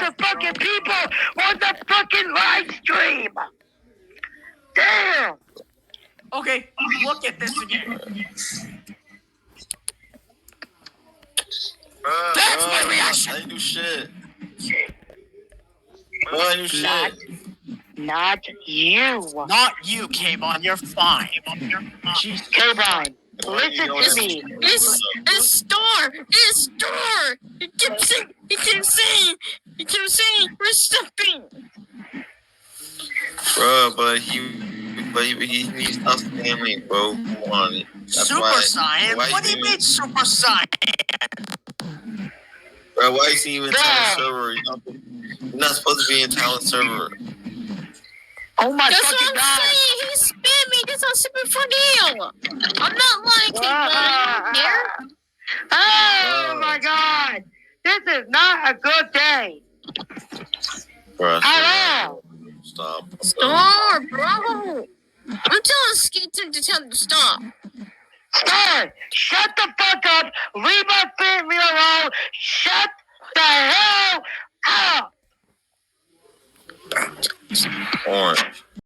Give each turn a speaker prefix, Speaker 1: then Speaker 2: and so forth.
Speaker 1: the fucking people on the fucking live stream. Damn.
Speaker 2: Okay, look at this again. That's my reaction.
Speaker 3: I didn't do shit. I didn't do shit.
Speaker 1: Not you.
Speaker 2: Not you, K-Bon. You're fine.
Speaker 1: K-Bon, listen to me.
Speaker 4: It's Star. It's Star. He keeps saying, we're stepping.
Speaker 3: Bro, but he needs to stop scamming, bro. Come on. That's
Speaker 2: Super Saiyan? What do you mean Super Saiyan?
Speaker 3: Bro, why is he even in Talent server? You're not supposed to be in Talent server.
Speaker 1: Oh my
Speaker 4: That's
Speaker 1: fucking
Speaker 4: what I'm
Speaker 1: God.
Speaker 4: saying. He's spamming. That's not super for Neal. I'm not liking here.
Speaker 1: Oh my God. This is not a good day.
Speaker 3: Bro,
Speaker 1: At all.
Speaker 3: Stop.
Speaker 4: Star, bro. I'm telling Skater to tell him to stop.
Speaker 1: Star, shut the fuck up. Leave my family alone. Shut the hell up.
Speaker 3: Orange.